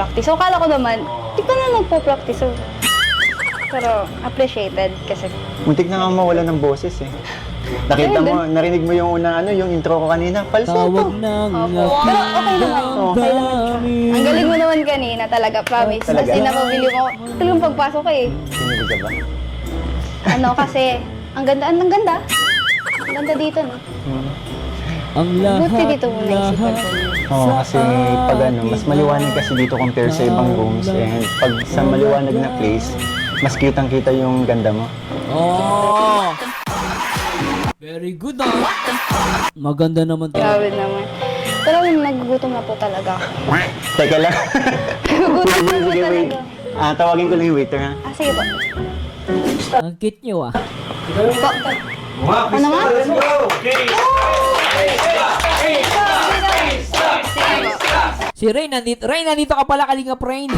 nagpa-practice. So, kala ko naman, di ka na nagpa-practice. So, pero appreciated kasi. Muntik na nga mawala ng boses eh. Nakita mo, narinig mo yung unang yung intro ko kanina. Falsetto. Opo. Pero okay naman. Okay naman siya. Ang galing mo naman kanina talaga, promise. Talaga? As in, napabili ko. Talagang pagpasok ko eh. Sinilig ka ba? Ano kasi, ang ganda. Ang ganda dito, no? Ang lahat, Buti dito mo naisipan ko. Oo, kasi pag mas maliwanag kasi dito compare sa ibang rooms. And pag sa maliwanag na place, mas kitang-kita yung ganda mo. Oh! Very good Maganda naman to. Grabe naman. Pero nagugutom na po talaga ako. Teka lang. Nagugutom na po Sige, wait. talaga. Tawagin ko lang yung waiter ha. Sige po. Ang cute nyo Ano nga? Let's go! Si Ray, nandito. Ray, nandito ka pala, Kalingap Rain.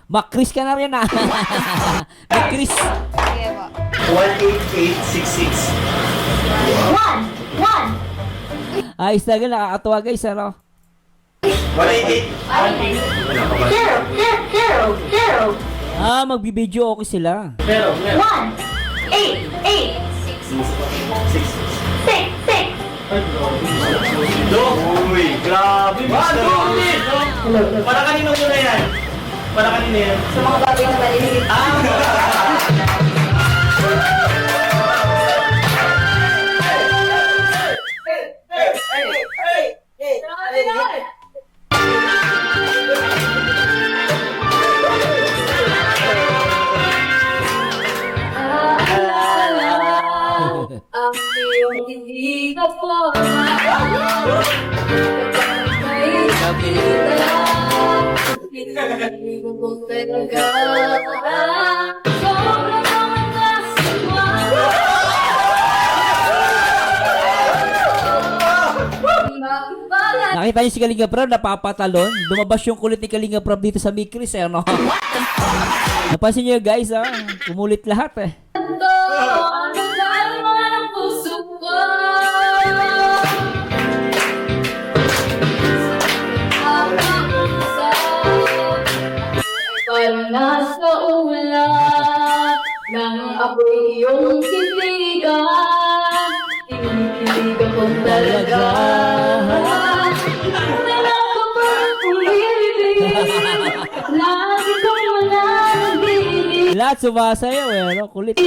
Makris ka na rin Makris. Sige po. 18866. Ayos na gan, nakakatuwa guys, ano? 188. Magbibideo okay sila. Pero, Uy, grabe. Para kanino muna yan? Para kanino yan? Sa mga bagay na maliliit. Ang iyong hindi ka po may nakita hindi ko talaga sobrang naman kasama Nakita niyo si Kalingap Rob, napapatalon. Lumabas yung kulit ni Kalingap Rob dito sa Mikris, ano? Napansin niyo guys, Umulit lahat Ang dalawa ng puso ko ang mag-isa parang nasa ulap nang ako'y iyong titigan tinikilig ako talaga wala ko ba umibig lagi kong mananabig Lahat sumasayaw ano? Kulit.